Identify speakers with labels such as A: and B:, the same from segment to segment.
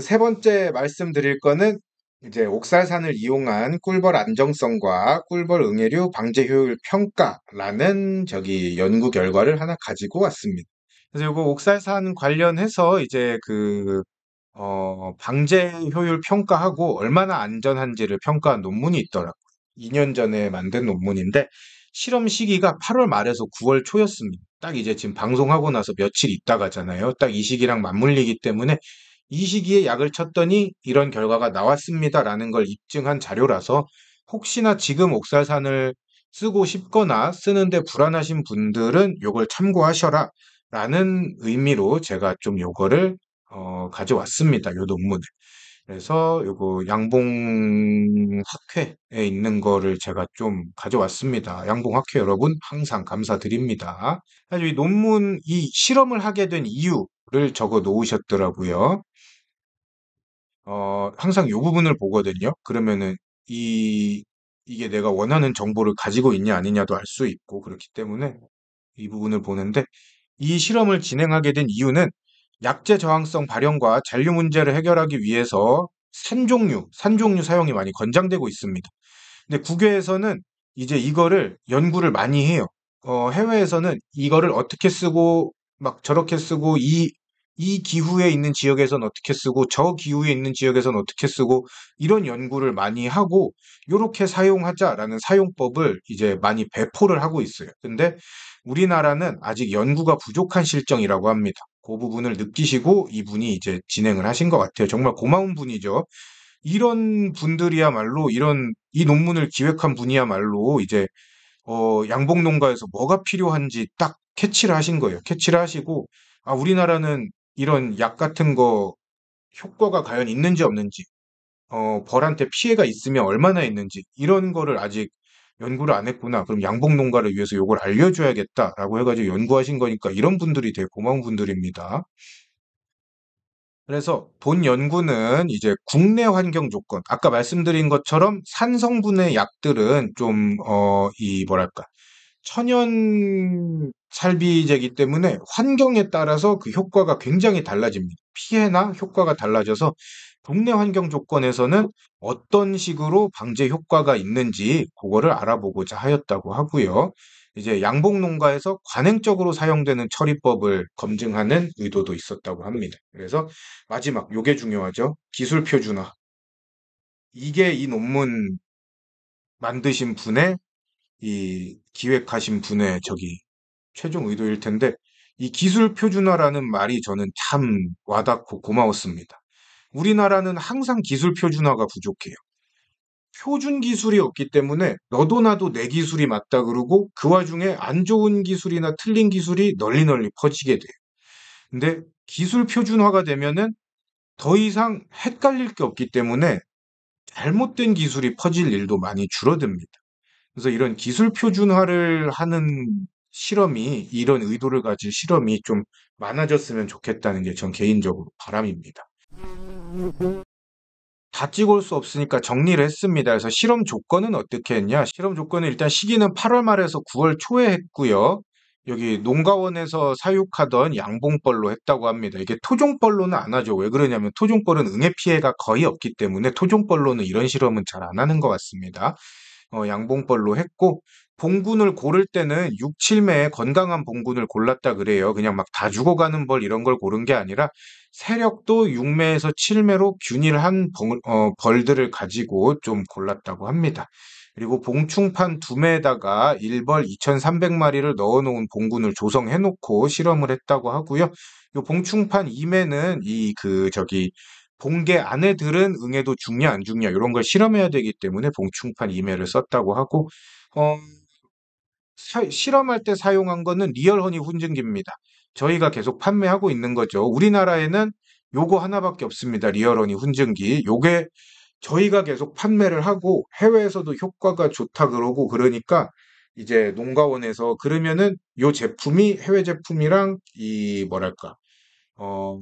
A: 세 번째 말씀드릴 거는 이제 옥살산을 이용한 꿀벌 안정성과 꿀벌 응애류 방제 효율 평가라는 저기 연구 결과를 하나 가지고 왔습니다. 그래서 이거 옥살산 관련해서 이제 방제 효율 평가하고 얼마나 안전한지를 평가한 논문이 있더라고요. 2년 전에 만든 논문인데 실험 시기가 8월 말에서 9월 초였습니다. 딱 이제 지금 방송하고 나서 며칠 있다가잖아요. 딱 이 시기랑 맞물리기 때문에 이 시기에 약을 쳤더니 이런 결과가 나왔습니다라는 걸 입증한 자료라서 혹시나 지금 옥살산을 쓰고 싶거나 쓰는데 불안하신 분들은 요걸 참고하셔라 라는 의미로 제가 좀 요거를 가져왔습니다. 요 논문을. 그래서 요거 양봉학회에 있는 거를 제가 좀 가져왔습니다. 양봉학회 여러분 항상 감사드립니다. 사실 이 논문, 이 실험을 하게 된 이유를 적어 놓으셨더라고요. 항상 요 부분을 보거든요. 그러면은 이, 이게 내가 원하는 정보를 가지고 있냐 아니냐도 알 수 있고 그렇기 때문에 이 부분을 보는데 이 실험을 진행하게 된 이유는 약제 저항성 발현과 잔류 문제를 해결하기 위해서 산종류 사용이 많이 권장되고 있습니다. 근데 국외에서는 이제 이거를 연구를 많이 해요. 해외에서는 이거를 어떻게 쓰고 막 저렇게 쓰고 이 기후에 있는 지역에선 어떻게 쓰고 저 기후에 있는 지역에선 어떻게 쓰고 이런 연구를 많이 하고 요렇게 사용하자라는 사용법을 이제 많이 배포를 하고 있어요. 근데 우리나라는 아직 연구가 부족한 실정이라고 합니다. 그 부분을 느끼시고 이분이 이제 진행을 하신 것 같아요. 정말 고마운 분이죠. 이런 분들이야말로 이 논문을 기획한 분이야말로 이제 양봉 농가에서 뭐가 필요한지 딱 캐치를 하신 거예요. 캐치를 하시고 아 우리나라는 이런 약 같은 거 효과가 과연 있는지 없는지 벌한테 피해가 있으면 얼마나 있는지 이런 거를 아직 연구를 안 했구나. 그럼 양봉 농가를 위해서 요걸 알려줘야겠다라고 해가지고 연구하신 거니까 이런 분들이 되게 고마운 분들입니다. 그래서 본 연구는 이제 국내 환경 조건, 아까 말씀드린 것처럼 산 성분의 약들은 좀, 뭐랄까, 천연 찰비제이기 때문에 환경에 따라서 그 효과가 굉장히 달라집니다. 피해나 효과가 달라져서 국내 환경 조건에서는 어떤 식으로 방제 효과가 있는지 그거를 알아보고자 하였다고 하고요. 이제 양봉 농가에서 관행적으로 사용되는 처리법을 검증하는 의도도 있었다고 합니다. 그래서 마지막 요게 중요하죠. 기술 표준화. 이게 이 논문 만드신 분의 이 기획하신 분의 저기 최종 의도일 텐데 이 기술 표준화라는 말이 저는 참 와닿고 고마웠습니다. 우리나라는 항상 기술 표준화가 부족해요. 표준 기술이 없기 때문에 너도 나도 내 기술이 맞다 그러고 그 와중에 안 좋은 기술이나 틀린 기술이 널리 널리 퍼지게 돼요. 근데 기술 표준화가 되면은 더 이상 헷갈릴 게 없기 때문에 잘못된 기술이 퍼질 일도 많이 줄어듭니다. 그래서 이런 기술 표준화를 하는 실험이, 이런 의도를 가진 실험이 좀 많아졌으면 좋겠다는 게 전 개인적으로 바람입니다. 다 찍을 수 없으니까 정리를 했습니다. 그래서 실험 조건은 어떻게 했냐? 실험 조건은 일단 시기는 8월 말에서 9월 초에 했고요. 여기 농가원에서 사육하던 양봉벌로 했다고 합니다. 이게 토종벌로는 안 하죠. 왜 그러냐면 토종벌은 응애 피해가 거의 없기 때문에 토종벌로는 이런 실험은 잘 안 하는 것 같습니다. 양봉벌로 했고 봉군을 고를 때는 6, 7매의 건강한 봉군을 골랐다 그래요. 그냥 막 다 죽어가는 벌 이런 걸 고른 게 아니라 세력도 6매에서 7매로 균일한 벌들을 가지고 좀 골랐다고 합니다. 그리고 봉충판 2매에다가 일벌 2,300마리를 넣어놓은 봉군을 조성해놓고 실험을 했다고 하고요. 요 봉충판 2매는 저기 봉계 안에 들은 응애도 죽냐 안 죽냐 이런 걸 실험해야 되기 때문에 봉충판 2매를 썼다고 하고 어, 실험할 때 사용한 거는 리얼 허니 훈증기입니다. 저희가 계속 판매하고 있는 거죠. 우리나라에는 요거 하나밖에 없습니다. 리얼 허니 훈증기. 요게 저희가 계속 판매를 하고 해외에서도 효과가 좋다 그러고 그러니까 이제 농가원에서 그러면은 요 제품이 해외 제품이랑 이 뭐랄까 어,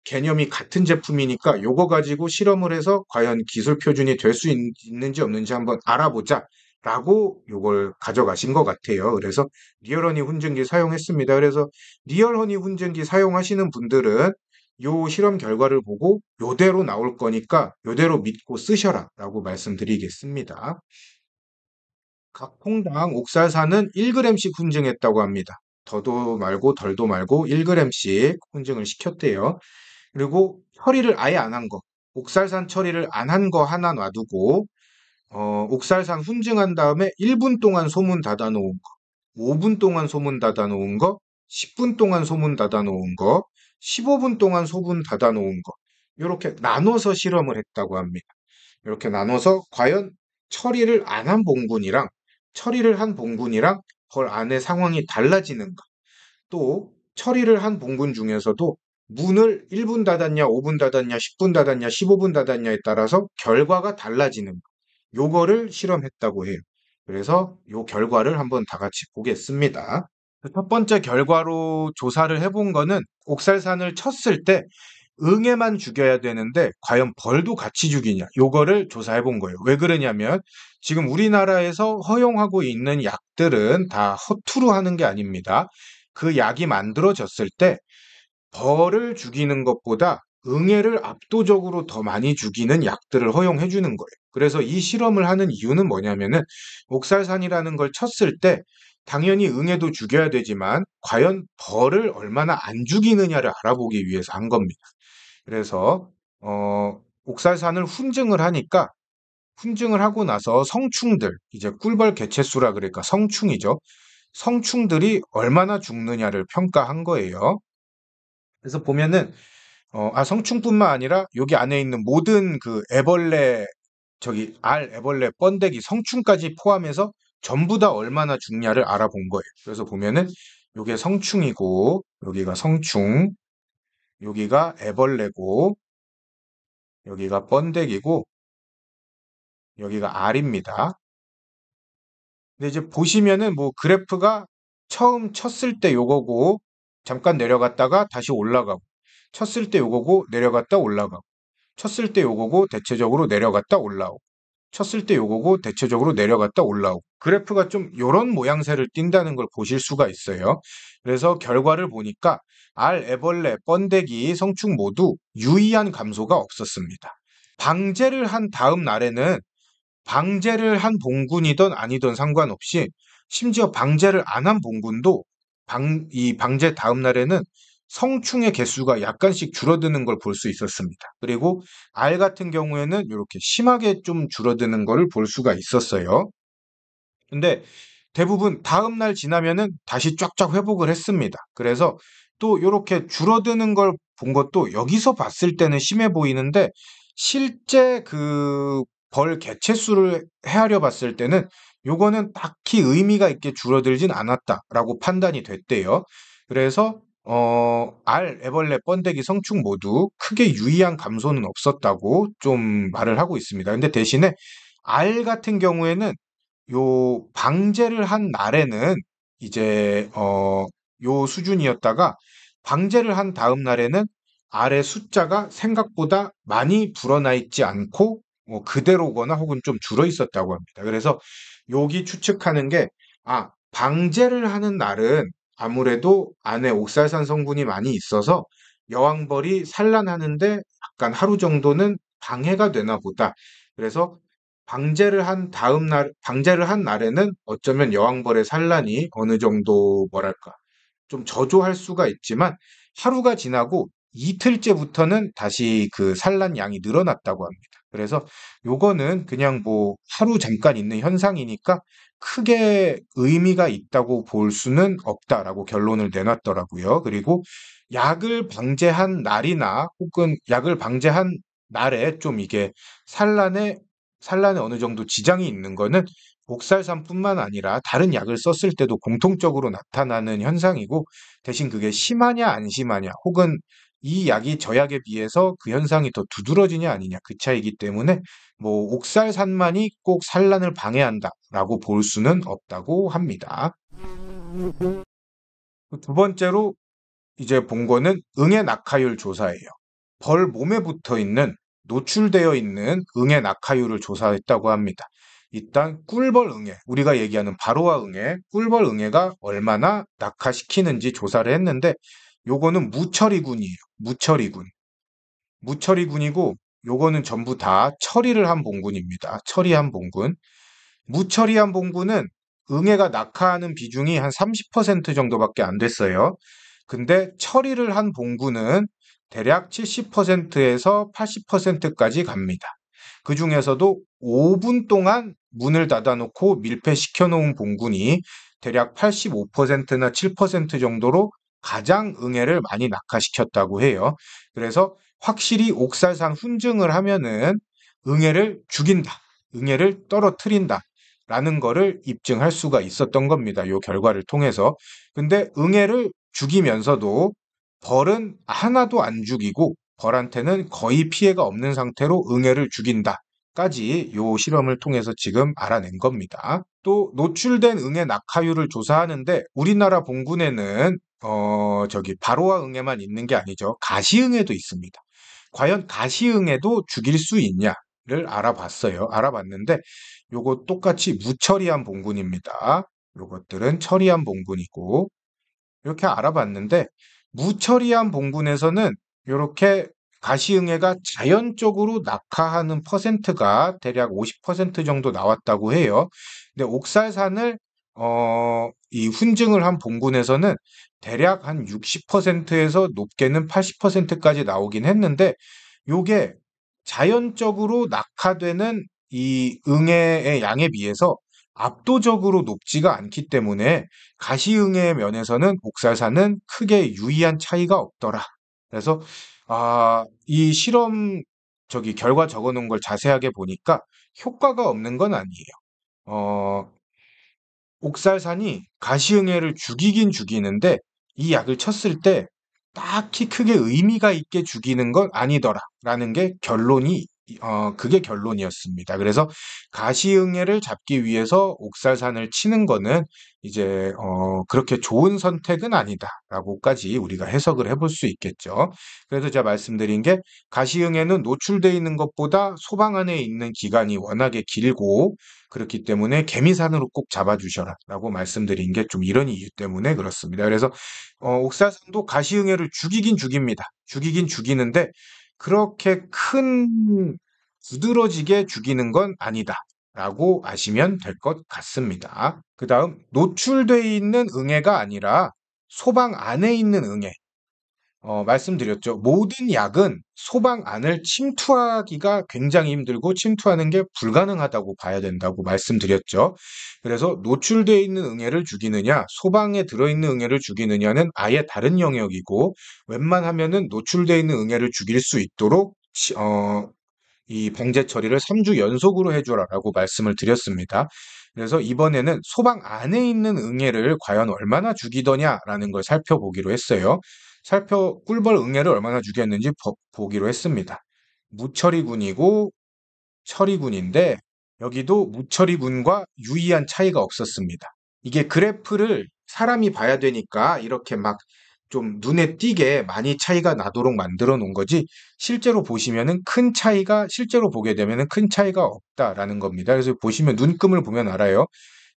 A: 개념이 같은 제품이니까 요거 가지고 실험을 해서 과연 기술 표준이 될 수 있는지 없는지 한번 알아보자. 라고 요걸 가져가신 것 같아요. 그래서 리얼 허니 훈증기 사용했습니다. 그래서 리얼 허니 훈증기 사용하시는 분들은 요 실험 결과를 보고 요대로 나올 거니까 요대로 믿고 쓰셔라 라고 말씀드리겠습니다. 각 퐁당 옥살산은 1g씩 훈증했다고 합니다. 더도 말고 덜도 말고 1g씩 훈증을 시켰대요. 그리고 처리를 아예 안 한 거, 옥살산 처리를 안 한 거 하나 놔두고 옥살산 훈증한 다음에 1분 동안 소문 닫아 놓은 거, 5분 동안 소문 닫아 놓은 거, 10분 동안 소문 닫아 놓은 거, 15분 동안 소문 닫아 놓은 거, 이렇게 나눠서 실험을 했다고 합니다. 이렇게 나눠서 과연 처리를 안 한 봉군이랑 처리를 한 봉군이랑 벌 안의 상황이 달라지는가, 또 처리를 한 봉군 중에서도 문을 1분 닫았냐, 5분 닫았냐, 10분 닫았냐, 15분 닫았냐에 따라서 결과가 달라지는 거. 요거를 실험했다고 해요. 그래서 요 결과를 한번 다 같이 보겠습니다. 첫 번째 결과로 조사를 해본 거는 옥살산을 쳤을 때 응애만 죽여야 되는데 과연 벌도 같이 죽이냐 요거를 조사해 본 거예요. 왜 그러냐면 지금 우리나라에서 허용하고 있는 약들은 다 허투루 하는 게 아닙니다. 그 약이 만들어졌을 때 벌을 죽이는 것보다 응애를 압도적으로 더 많이 죽이는 약들을 허용해 주는 거예요. 그래서 이 실험을 하는 이유는 뭐냐면은 옥살산이라는 걸 쳤을 때 당연히 응애도 죽여야 되지만 과연 벌을 얼마나 안 죽이느냐를 알아보기 위해서 한 겁니다. 그래서 옥살산을 훈증을 하니까 훈증을 하고 나서 성충들, 이제 꿀벌 개체수라 그러니까 성충이죠. 성충들이 얼마나 죽느냐를 평가한 거예요. 그래서 보면은 성충뿐만 아니라 여기 안에 있는 모든 그 애벌레, 저기 알, 애벌레, 번데기, 성충까지 포함해서 전부 다 얼마나 죽냐를 알아본 거예요. 그래서 보면은 요게 성충이고 여기가 성충, 여기가 애벌레고 여기가 번데기고 여기가 알입니다. 근데 이제 보시면은 뭐 그래프가 처음 쳤을 때 요거고 잠깐 내려갔다가 다시 올라가고 쳤을 때 요거고 내려갔다 올라가고 쳤을 때 요거고 대체적으로 내려갔다 올라오고 쳤을 때 요거고 대체적으로 내려갔다 올라오고 그래프가 좀 요런 모양새를 띈다는 걸 보실 수가 있어요. 그래서 결과를 보니까 알, 애벌레, 번데기, 성충 모두 유의한 감소가 없었습니다. 방제를 한 다음 날에는 방제를 한 봉군이든 아니든 상관없이 심지어 방제를 안 한 봉군도 이 방제 다음 날에는 성충의 개수가 약간씩 줄어드는 걸 볼 수 있었습니다. 그리고 알 같은 경우에는 이렇게 심하게 좀 줄어드는 걸 볼 수가 있었어요. 근데 대부분 다음 날 지나면은 다시 쫙쫙 회복을 했습니다. 그래서 또 이렇게 줄어드는 걸 본 것도 여기서 봤을 때는 심해 보이는데 실제 그 벌 개체 수를 헤아려 봤을 때는 요거는 딱히 의미가 있게 줄어들진 않았다라고 판단이 됐대요. 그래서 알, 애벌레, 번데기, 성충 모두 크게 유의한 감소는 없었다고 좀 말을 하고 있습니다. 근데 대신에 알 같은 경우에는 요 방제를 한 날에는 이제 요 수준이었다가 방제를 한 다음 날에는 알의 숫자가 생각보다 많이 불어나 있지 않고 그대로거나 혹은 좀 줄어 있었다고 합니다. 그래서 여기 추측하는 게 방제를 하는 날은 아무래도 안에 옥살산 성분이 많이 있어서 여왕벌이 산란하는데 약간 하루 정도는 방해가 되나 보다. 그래서 방제를 한 날에는 어쩌면 여왕벌의 산란이 어느 정도 뭐랄까 좀 저조할 수가 있지만 하루가 지나고 이틀째부터는 다시 그 산란 양이 늘어났다고 합니다. 그래서 요거는 그냥 뭐 하루 잠깐 있는 현상이니까 크게 의미가 있다고 볼 수는 없다라고 결론을 내놨더라고요. 그리고 약을 방제한 날이나 혹은 약을 방제한 날에 좀 이게 산란에 산란에 어느 정도 지장이 있는 거는 옥살산뿐만 아니라 다른 약을 썼을 때도 공통적으로 나타나는 현상이고 대신 그게 심하냐 안 심하냐 혹은 이 약이 저 약에 비해서 그 현상이 더 두드러지냐 아니냐 그 차이기 때문에 뭐 옥살산만이 꼭 산란을 방해한다라고 볼 수는 없다고 합니다. 두 번째로 이제 본 거는 응애 낙하율 조사예요. 벌 몸에 붙어 있는 노출되어 있는 응애 낙하율을 조사했다고 합니다. 일단 꿀벌 응애, 우리가 얘기하는 바로아 응애, 꿀벌 응애가 얼마나 낙하시키는지 조사를 했는데 요거는 무처리군이에요. 무처리군. 무처리군이고 요거는 전부 다 처리를 한 봉군입니다. 처리한 봉군. 무처리한 봉군은 응애가 낙하하는 비중이 한 30% 정도밖에 안 됐어요. 근데 처리를 한 봉군은 대략 70%에서 80%까지 갑니다. 그 중에서도 5분 동안 문을 닫아놓고 밀폐시켜 놓은 봉군이 대략 85%나 7% 정도로 가장 응애를 많이 낙하시켰다고 해요. 그래서 확실히 옥살산 훈증을 하면은 응애를 죽인다, 응애를 떨어뜨린다. 라는 거를 입증할 수가 있었던 겁니다. 이 결과를 통해서. 근데 응애를 죽이면서도 벌은 하나도 안 죽이고 벌한테는 거의 피해가 없는 상태로 응애를 죽인다까지 요 실험을 통해서 지금 알아낸 겁니다. 또 노출된 응애 낙하율을 조사하는데 우리나라 봉군에는 저기 바로와 응애만 있는 게 아니죠. 가시응애도 있습니다. 과연 가시응애도 죽일 수 있냐를 알아봤어요. 알아봤는데 요거 똑같이 무처리한 봉군입니다. 요것들은 처리한 봉군이고 이렇게 알아봤는데 무처리한 봉군에서는 이렇게 가시응애가 자연적으로 낙하하는 퍼센트가 대략 50% 정도 나왔다고 해요. 근데 옥살산을 이 훈증을 한 봉군에서는 대략 한 60%에서 높게는 80%까지 나오긴 했는데 요게 자연적으로 낙하되는 이 응애의 양에 비해서 압도적으로 높지가 않기 때문에 가시응애 면에서는 옥살산은 크게 유의한 차이가 없더라. 그래서 이 실험 저기 결과 적어 놓은 걸 자세하게 보니까 효과가 없는 건 아니에요. 어, 옥살산이 가시응애를 죽이긴 죽이는데 이 약을 쳤을 때 딱히 크게 의미가 있게 죽이는 건 아니더라라는 게 그게 결론이었습니다. 그래서 가시응애를 잡기 위해서 옥살산을 치는 거는 이제 그렇게 좋은 선택은 아니다라고까지 우리가 해석을 해볼 수 있겠죠. 그래서 제가 말씀드린 게 가시응애는 노출돼 있는 것보다 소방 안에 있는 기간이 워낙에 길고 그렇기 때문에 개미산으로 꼭 잡아주셔라라고 말씀드린 게 좀 이런 이유 때문에 그렇습니다. 그래서 옥사산도 가시응애를 죽이긴 죽입니다. 죽이긴 죽이는데 그렇게 큰 두드러지게 죽이는 건 아니다라고 아시면 될 것 같습니다. 그 다음 노출돼 있는 응애가 아니라 소방 안에 있는 응애. 말씀드렸죠. 모든 약은 소방 안을 침투하기가 굉장히 힘들고 침투하는 게 불가능하다고 봐야 된다고 말씀드렸죠. 그래서 노출되어 있는 응애를 죽이느냐, 소방에 들어있는 응애를 죽이느냐는 아예 다른 영역이고, 웬만하면은 노출되어 있는 응애를 죽일 수 있도록 이 방제 처리를 3주 연속으로 해줘라라고 말씀을 드렸습니다. 그래서 이번에는 소방 안에 있는 응애를 과연 얼마나 죽이더냐라는 걸 살펴보기로 했어요. 꿀벌 응애를 얼마나 죽였는지 보기로 했습니다. 무처리군이고 처리군인데 여기도 무처리군과 유의한 차이가 없었습니다. 이게 그래프를 사람이 봐야 되니까 이렇게 막 좀 눈에 띄게 많이 차이가 나도록 만들어 놓은 거지 실제로 보시면은 실제로 보게 되면은 큰 차이가 없다라는 겁니다. 그래서 보시면 눈금을 보면 알아요.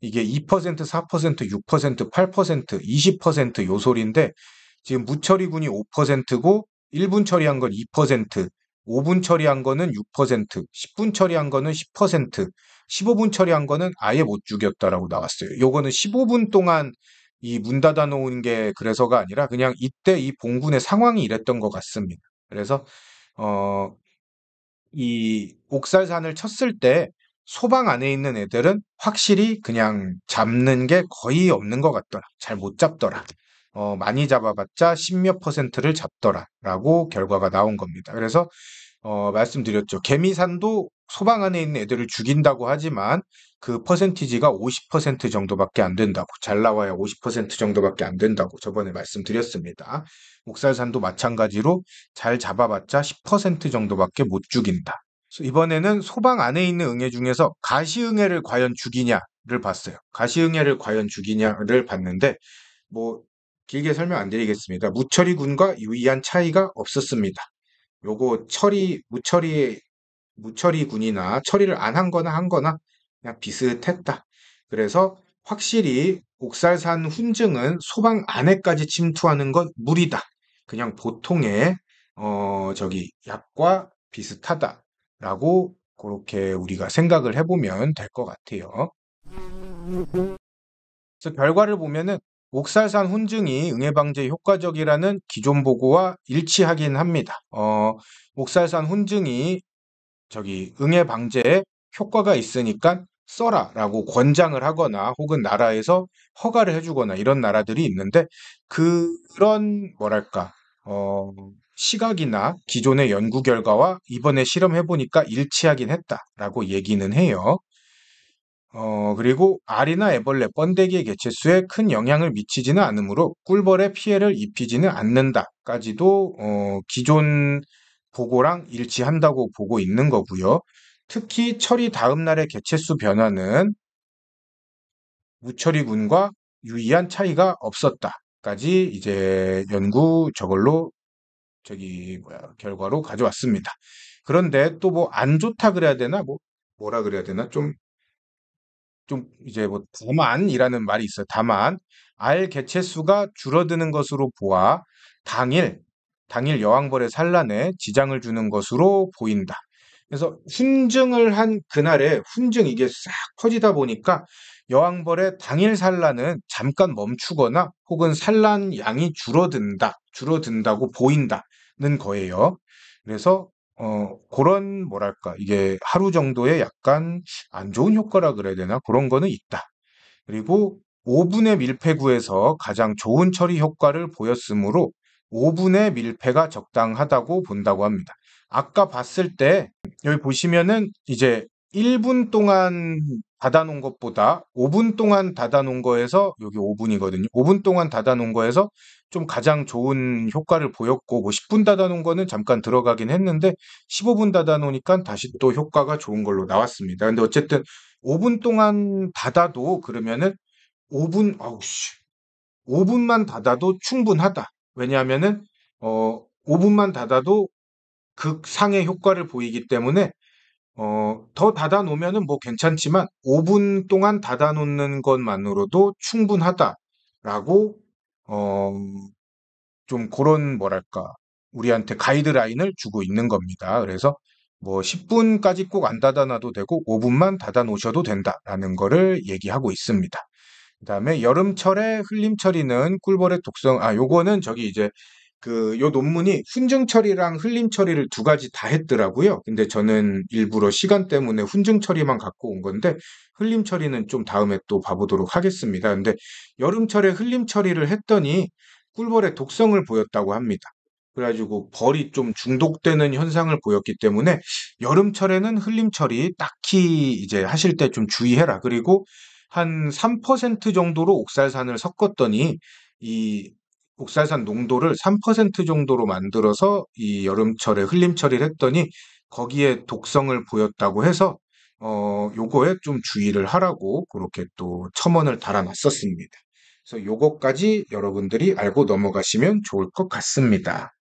A: 이게 2%, 4%, 6%, 8%, 20% 요 소리인데 지금 무처리군이 5%고 1분 처리한 건 2%, 5분 처리한 거는 6%, 10분 처리한 거는 10%, 15분 처리한 거는 아예 못 죽였다라고 나왔어요. 요거는 15분 동안 이 문 닫아 놓은 게 그래서가 아니라 그냥 이때 이 봉군의 상황이 이랬던 것 같습니다. 그래서 어, 이 옥살산을 쳤을 때 소방 안에 있는 애들은 확실히 그냥 잡는 게 거의 없는 것 같더라. 잘 못 잡더라. 많이 잡아봤자 10몇 퍼센트를 잡더라라고 결과가 나온 겁니다. 그래서 말씀드렸죠. 개미산도 소방 안에 있는 애들을 죽인다고 하지만 그 퍼센티지가 50% 정도밖에 안 된다고. 잘 나와야 50% 정도밖에 안 된다고 저번에 말씀드렸습니다. 옥살산도 마찬가지로 잘 잡아봤자 10% 정도밖에 못 죽인다. 그래서 이번에는 소방 안에 있는 응애 중에서 가시응애를 과연 죽이냐를 봤어요. 가시응애를 과연 죽이냐를 봤는데 뭐 길게 설명 안 드리겠습니다. 무처리군과 유의한 차이가 없었습니다. 요거 무처리군이나 처리를 안 한 거나 한 거나 그냥 비슷했다. 그래서 확실히 옥살산 훈증은 소방 안에까지 침투하는 건 무리다. 그냥 보통의 약과 비슷하다라고 그렇게 우리가 생각을 해보면 될 것 같아요. 그래서 결과를 보면은 옥살산 훈증이 응애 방지에 효과적이라는 기존 보고와 일치하긴 합니다. 옥살산 훈증이 응애 방제에 효과가 있으니까 써라라고 권장을 하거나 혹은 나라에서 허가를 해주거나 이런 나라들이 있는데 그런 뭐랄까 시각이나 기존의 연구 결과와 이번에 실험해보니까 일치하긴 했다라고 얘기는 해요. 그리고 알이나 애벌레, 번데기의 개체수에 큰 영향을 미치지는 않으므로 꿀벌에 피해를 입히지는 않는다까지도 기존 보고랑 일치한다고 보고 있는 거고요. 특히 처리 다음 날의 개체수 변화는 무처리군과 유의한 차이가 없었다까지 이제 연구 저걸로 결과로 가져왔습니다. 그런데 또 뭐 안 좋다 그래야 되나? 뭐라 그래야 되나? 좀 이제 뭐 다만이라는 말이 있어요. 다만 알 개체수가 줄어드는 것으로 보아 당일 여왕벌의 산란에 지장을 주는 것으로 보인다. 그래서 훈증을 한 그날에 훈증 이게 싹 퍼지다 보니까 여왕벌의 당일 산란은 잠깐 멈추거나 혹은 산란 양이 줄어든다고 보인다는 거예요. 그래서 그런 뭐랄까 이게 하루 정도의 약간 안 좋은 효과라 그래야 되나? 그런 거는 있다. 그리고 5분의 밀폐구에서 가장 좋은 처리 효과를 보였으므로 5분의 밀폐가 적당하다고 본다고 합니다. 아까 봤을 때 여기 보시면은 이제 1분 동안 닫아놓은 것보다 5분 동안 닫아놓은 거에서 여기 5분이거든요. 5분 동안 닫아놓은 거에서 좀 가장 좋은 효과를 보였고 뭐 10분 닫아놓은 거는 잠깐 들어가긴 했는데 15분 닫아놓으니까 다시 또 효과가 좋은 걸로 나왔습니다. 근데 어쨌든 5분 동안 닫아도 그러면은 5분, 아우 씨, 5분만 닫아도 충분하다. 왜냐하면은 5분만 닫아도 극상의 효과를 보이기 때문에 더 닫아 놓으면은 뭐 괜찮지만 5분 동안 닫아 놓는 것만으로도 충분하다라고 어, 좀 그런 뭐랄까 우리한테 가이드라인을 주고 있는 겁니다. 그래서 뭐 10분까지 꼭 안 닫아 놔도 되고 5분만 닫아 놓으셔도 된다라는 거를 얘기하고 있습니다. 그다음에 여름철에 흘림 처리는 꿀벌의 독성, 요거는 이제 요 논문이 훈증 처리랑 흘림 처리를 두 가지 다 했더라고요. 근데 저는 일부러 시간 때문에 훈증 처리만 갖고 온 건데 흘림 처리는 좀 다음에 또 봐보도록 하겠습니다. 근데 여름철에 흘림 처리를 했더니 꿀벌의 독성을 보였다고 합니다. 그래가지고 벌이 좀 중독되는 현상을 보였기 때문에 여름철에는 흘림 처리 딱히 이제 하실 때 좀 주의해라. 그리고 한 3% 정도로 옥살산을 섞었더니 이 옥살산 농도를 3% 정도로 만들어서 이 여름철에 흘림 처리를 했더니 거기에 독성을 보였다고 해서 요거에 좀 주의를 하라고 그렇게 또 첨언을 달아놨었습니다. 그래서 요거까지 여러분들이 알고 넘어가시면 좋을 것 같습니다.